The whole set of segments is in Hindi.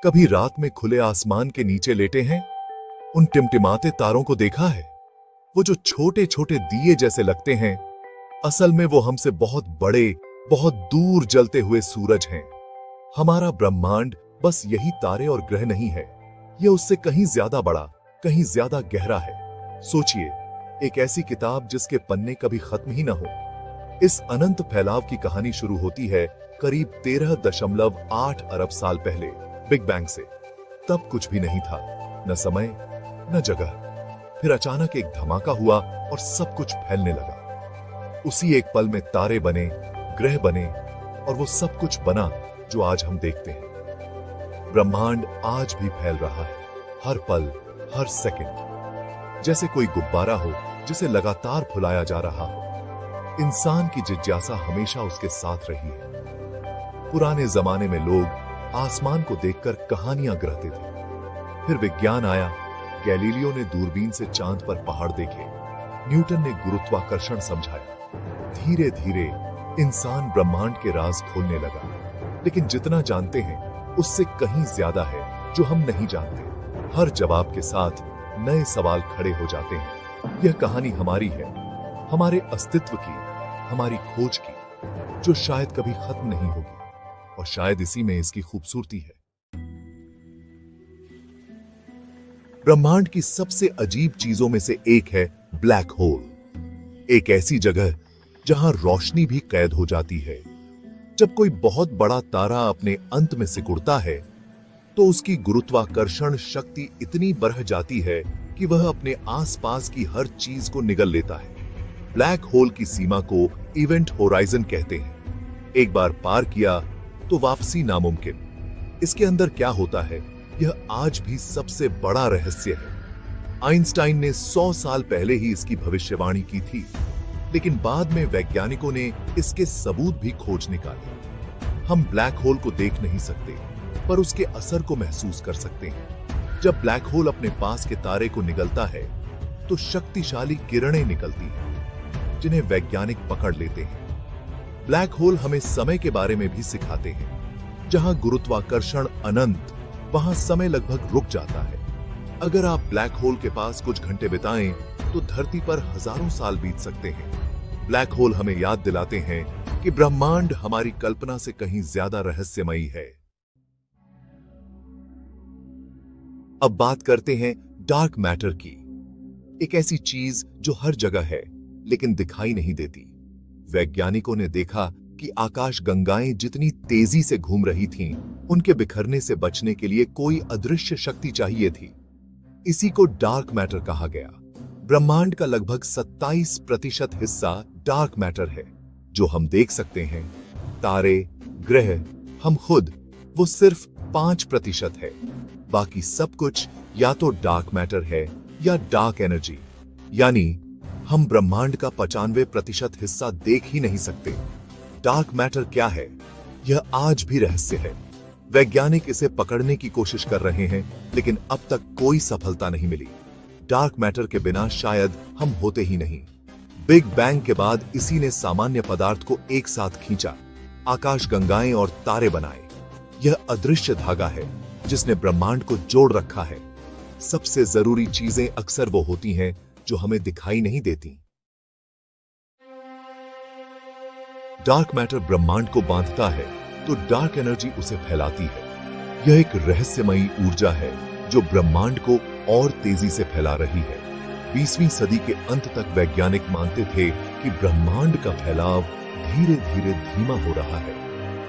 कभी रात में खुले आसमान के नीचे लेटे हैं, उन टिमटिमाते तारों को देखा है? वो जो छोटे छोटे दिए जैसे लगते हैं, असल में वो हमसे बहुत बड़े, बहुत दूर जलते हुए सूरज हैं। हमारा ब्रह्मांड बस यही तारे और ग्रह नहीं है, ये उससे कहीं ज्यादा बड़ा, कहीं ज्यादा गहरा है। सोचिए, एक ऐसी किताब जिसके पन्ने कभी खत्म ही ना हो। इस अनंत फैलाव की कहानी शुरू होती है करीब 13.8 अरब साल पहले, बिग बैंग से। तब कुछ भी नहीं था, न समय न जगह। फिर अचानक एक धमाका हुआ और सब कुछ फैलने लगा। उसी एक पल में तारे बने, ग्रह बने और वो सब कुछ बना जो आज हम देखते हैं। ब्रह्मांड आज भी फैल रहा है, हर पल, हर सेकंड, जैसे कोई गुब्बारा हो जिसे लगातार फुलाया जा रहा हो। इंसान की जिज्ञासा हमेशा उसके साथ रही है। पुराने जमाने में लोग आसमान को देखकर कहानियां गढ़ते थे। फिर विज्ञान आया, गैलीलियो ने दूरबीन से चांद पर पहाड़ देखे, न्यूटन ने गुरुत्वाकर्षण समझाया। धीरे धीरे इंसान ब्रह्मांड के राज खोलने लगा। लेकिन जितना जानते हैं उससे कहीं ज्यादा है जो हम नहीं जानते। हर जवाब के साथ नए सवाल खड़े हो जाते हैं। यह कहानी हमारी है, हमारे अस्तित्व की, हमारी खोज की, जो शायद कभी खत्म नहीं होगी। और शायद इसी में इसकी खूबसूरती है। ब्रह्मांड की सबसे अजीब चीजों में से एक है ब्लैक होल। एक ऐसी जगह जहां रोशनी भी कैद हो जाती है। जब कोई बहुत बड़ा तारा अपने अंत में सिकुड़ता है तो उसकी गुरुत्वाकर्षण शक्ति इतनी बढ़ जाती है कि वह अपने आसपास की हर चीज को निगल लेता है। ब्लैक होल की सीमा को इवेंट होराइजन कहते हैं। एक बार पार किया तो वापसी नामुमकिन। इसके अंदर क्या होता है, यह आज भी सबसे बड़ा रहस्य है। आइंस्टाइन ने 100 साल पहले ही इसकी भविष्यवाणी की थी, लेकिन बाद में वैज्ञानिकों ने इसके सबूत भी खोज निकाले। हम ब्लैक होल को देख नहीं सकते, पर उसके असर को महसूस कर सकते हैं। जब ब्लैक होल अपने पास के तारे को निगलता है तो शक्तिशाली किरणें निकलती हैं, जिन्हें वैज्ञानिक पकड़ लेते हैं। ब्लैक होल हमें समय के बारे में भी सिखाते हैं। जहां गुरुत्वाकर्षण अनंत, वहां समय लगभग रुक जाता है। अगर आप ब्लैक होल के पास कुछ घंटे बिताएं तो धरती पर हजारों साल बीत सकते हैं। ब्लैक होल हमें याद दिलाते हैं कि ब्रह्मांड हमारी कल्पना से कहीं ज्यादा रहस्यमयी है। अब बात करते हैं डार्क मैटर की। एक ऐसी चीज जो हर जगह है लेकिन दिखाई नहीं देती। वैज्ञानिकों ने देखा कि आकाशगंगाएं जितनी तेजी से घूम रही थीं, उनके बिखरने से बचने के लिए कोई अदृश्य शक्ति चाहिए थी। इसी को डार्क मैटर कहा गया। ब्रह्मांड का लगभग 27% हिस्सा डार्क मैटर है, जो हम देख सकते हैं। तारे, ग्रह, हम खुद, वो सिर्फ 5% है। बाकी सब कुछ या तो डार्क मैटर है या डार्क एनर्जी। यानी हम ब्रह्मांड का 95% हिस्सा देख ही नहीं सकते। डार्क मैटर क्या है, यह आज भी रहस्य है। वैज्ञानिक इसे पकड़ने की कोशिश कर रहे हैं, लेकिन अब तक कोई सफलता नहीं मिली। डार्क मैटर के बिना शायद हम होते ही नहीं। बिग बैंग के बाद इसी ने सामान्य पदार्थ को एक साथ खींचा, आकाशगंगाएं और तारे बनाए। यह अदृश्य धागा है जिसने ब्रह्मांड को जोड़ रखा है। सबसे जरूरी चीजें अक्सर वो होती हैं जो हमें दिखाई नहीं देती। डार्क मैटर ब्रह्मांड को बांधता है तो डार्क एनर्जी उसे फैलाती है। यह एक रहस्यमयी ऊर्जा है जो ब्रह्मांड को और तेजी से फैला रही है। 20वीं सदी के अंत तक वैज्ञानिक मानते थे कि ब्रह्मांड का फैलाव धीरे धीरे धीमा हो रहा है,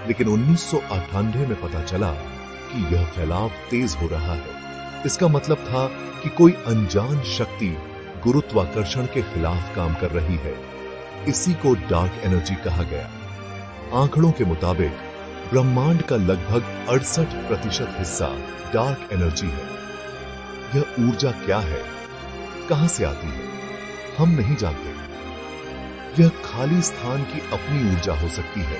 लेकिन 1998 में पता चला कि यह फैलाव तेज हो रहा है। इसका मतलब था कि कोई अनजान शक्ति गुरुत्वाकर्षण के खिलाफ काम कर रही है। इसी को डार्क एनर्जी कहा गया। आंकड़ों के मुताबिक ब्रह्मांड का लगभग 68% हिस्सा डार्क एनर्जी है। यह ऊर्जा क्या है, कहां से आती है, हम नहीं जानते। यह खाली स्थान की अपनी ऊर्जा हो सकती है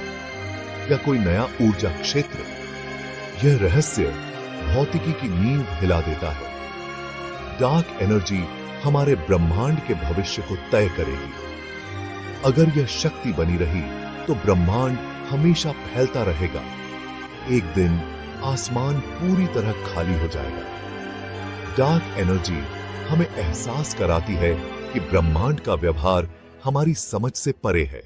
या कोई नया ऊर्जा क्षेत्र। यह रहस्य भौतिकी की नींव हिला देता है। डार्क एनर्जी हमारे ब्रह्मांड के भविष्य को तय करेगी। अगर यह शक्ति बनी रही तो ब्रह्मांड हमेशा फैलता रहेगा। एक दिन आसमान पूरी तरह खाली हो जाएगा। डार्क एनर्जी हमें एहसास कराती है कि ब्रह्मांड का व्यवहार हमारी समझ से परे है।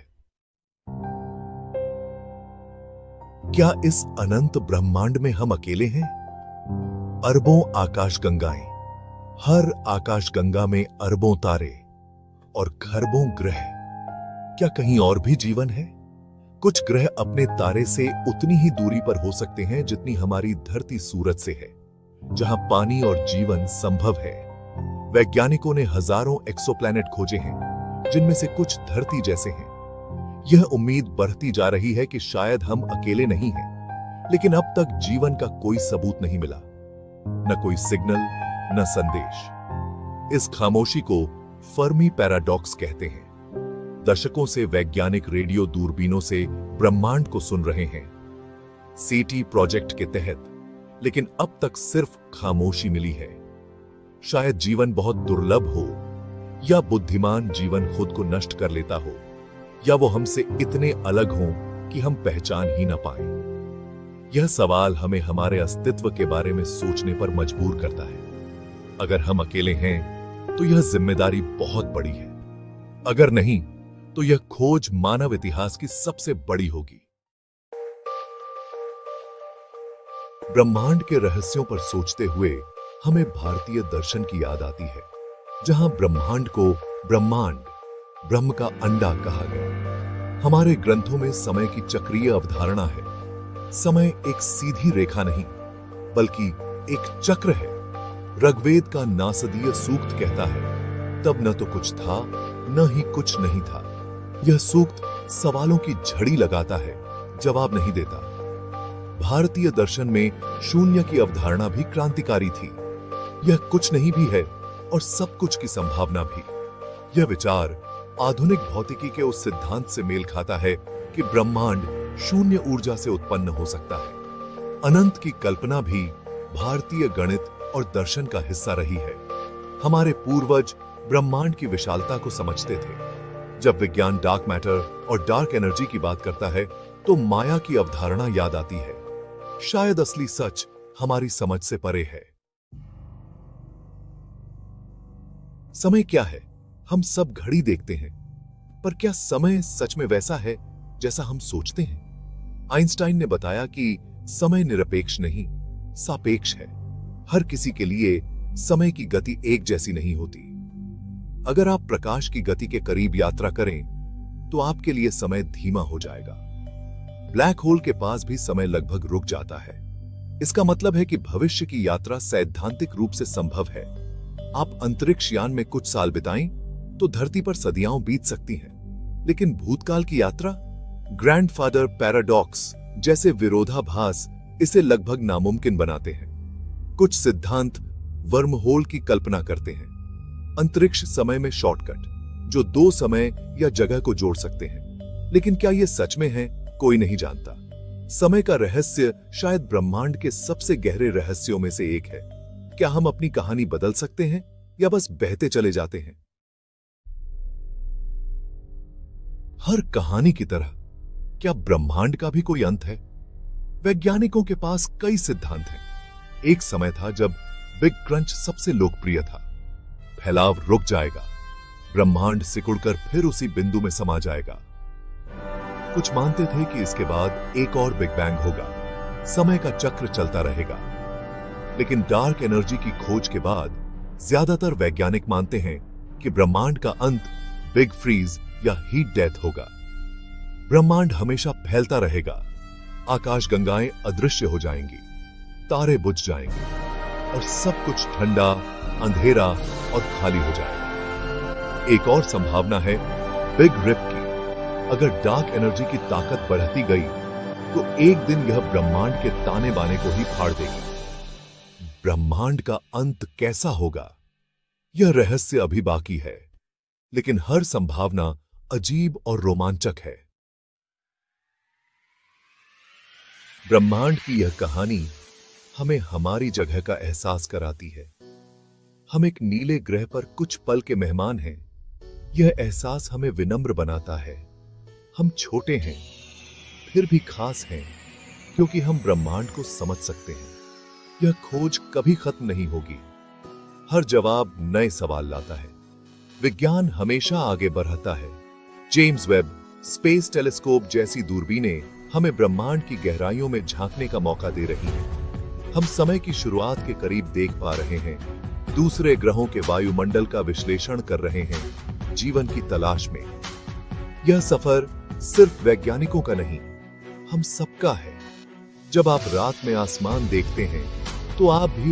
क्या इस अनंत ब्रह्मांड में हम अकेले हैं? अरबों आकाशगंगाएं, हर आकाशगंगा में अरबों तारे और खरबों ग्रह। क्या कहीं और भी जीवन है? कुछ ग्रह अपने तारे से उतनी ही दूरी पर हो सकते हैं जितनी हमारी धरती सूरज से है, जहां पानी और जीवन संभव है। वैज्ञानिकों ने हजारों एक्सोप्लैनेट खोजे हैं, जिनमें से कुछ धरती जैसे हैं। यह उम्मीद बढ़ती जा रही है कि शायद हम अकेले नहीं हैं, लेकिन अब तक जीवन का कोई सबूत नहीं मिला, न कोई सिग्नल, न संदेश। इस खामोशी को फर्मी पैराडॉक्स कहते हैं। दशकों से वैज्ञानिक रेडियो दूरबीनों से ब्रह्मांड को सुन रहे हैं, सीटी प्रोजेक्ट के तहत, लेकिन अब तक सिर्फ खामोशी मिली है। शायद जीवन बहुत दुर्लभ हो, या बुद्धिमान जीवन खुद को नष्ट कर लेता हो, या वो हमसे इतने अलग हों कि हम पहचान ही ना पाएं। यह सवाल हमें हमारे अस्तित्व के बारे में सोचने पर मजबूर करता है। अगर हम अकेले हैं तो यह जिम्मेदारी बहुत बड़ी है। अगर नहीं तो यह खोज मानव इतिहास की सबसे बड़ी होगी। ब्रह्मांड के रहस्यों पर सोचते हुए हमें भारतीय दर्शन की याद आती है, जहां ब्रह्मांड को ब्रह्मांड, ब्रह्म का अंडा कहा गया। हमारे ग्रंथों में समय की चक्रीय अवधारणा है। समय एक सीधी रेखा नहीं, बल्कि एक चक्र है। ऋग्वेद का नासदीय सूक्त कहता है, तब न तो कुछ था, न ही कुछ नहीं था। यह सूक्त सवालों की झड़ी लगाता है, जवाब नहीं देता। भारतीय दर्शन में शून्य की अवधारणा भी क्रांतिकारी थी। यह कुछ नहीं भी है और सब कुछ की संभावना भी। यह विचार आधुनिक भौतिकी के उस सिद्धांत से मेल खाता है कि ब्रह्मांड शून्य ऊर्जा से उत्पन्न हो सकता है। अनंत की कल्पना भी भारतीय गणित और दर्शन का हिस्सा रही है। हमारे पूर्वज ब्रह्मांड की विशालता को समझते थे। जब विज्ञान डार्क मैटर और डार्क एनर्जी की बात करता है तो माया की अवधारणा याद आती है। शायद असली सच हमारी समझ से परे है। समय क्या है? हम सब घड़ी देखते हैं, पर क्या समय सच में वैसा है जैसा हम सोचते हैं? आइंस्टाइन ने बताया कि समय निरपेक्ष नहीं, सापेक्ष है। हर किसी के लिए समय की गति एक जैसी नहीं होती। अगर आप प्रकाश की गति के करीब यात्रा करें तो आपके लिए समय धीमा हो जाएगा। ब्लैक होल के पास भी समय लगभग रुक जाता है। इसका मतलब है कि भविष्य की यात्रा सैद्धांतिक रूप से संभव है। आप अंतरिक्ष यान में कुछ साल बिताएं तो धरती पर सदियां बीत सकती हैं, लेकिन भूतकाल की यात्रा, ग्रैंडफादर पैराडॉक्स जैसे विरोधाभास इसे लगभग नामुमकिन बनाते हैं। कुछ सिद्धांत वर्महोल की कल्पना करते हैं, अंतरिक्ष समय में शॉर्टकट जो दो समय या जगह को जोड़ सकते हैं। लेकिन क्या यह सच में है, कोई नहीं जानता। समय का रहस्य शायद ब्रह्मांड के सबसे गहरे रहस्यों में से एक है। क्या हम अपनी कहानी बदल सकते हैं या बस बहते चले जाते हैं? हर कहानी की तरह क्या ब्रह्मांड का भी कोई अंत है? वैज्ञानिकों के पास कई सिद्धांत हैं। एक समय था जब बिग क्रंच सबसे लोकप्रिय था। फैलाव रुक जाएगा, ब्रह्मांड सिकुड़कर फिर उसी बिंदु में समा जाएगा। कुछ मानते थे कि इसके बाद एक और बिग बैंग होगा, समय का चक्र चलता रहेगा। लेकिन डार्क एनर्जी की खोज के बाद ज्यादातर वैज्ञानिक मानते हैं कि ब्रह्मांड का अंत बिग फ्रीज या हीट डेथ होगा। ब्रह्मांड हमेशा फैलता रहेगा, आकाशगंगाएं अदृश्य हो जाएंगी, तारे बुझ जाएंगे और सब कुछ ठंडा, अंधेरा और खाली हो जाएगा। एक और संभावना है बिग रिप की। अगर डार्क एनर्जी की ताकत बढ़ती गई तो एक दिन यह ब्रह्मांड के ताने बाने को ही फाड़ देगी। ब्रह्मांड का अंत कैसा होगा, यह रहस्य अभी बाकी है, लेकिन हर संभावना अजीब और रोमांचक है। ब्रह्मांड की यह कहानी हमें हमारी जगह का एहसास कराती है। हम एक नीले ग्रह पर कुछ पल के मेहमान हैं। यह एहसास हमें विनम्र बनाता है। हम छोटे हैं, फिर भी खास हैं, क्योंकि हम ब्रह्मांड को समझ सकते हैं। यह खोज कभी खत्म नहीं होगी। हर जवाब नए सवाल लाता है। विज्ञान हमेशा आगे बढ़ता है। जेम्स वेब स्पेस टेलीस्कोप जैसी दूरबीनें हमें ब्रह्मांड की गहराइयों में झांकने का मौका दे रही हैं। हम समय की शुरुआत के करीब देख पा रहे हैं, दूसरे ग्रहों के वायुमंडल का विश्लेषण कर रहे हैं, जीवन की तलाश में। यह सफर सिर्फ वैज्ञानिकों का नहीं, हम सबका है। जब आप रात में आसमान देखते हैं तो आप भी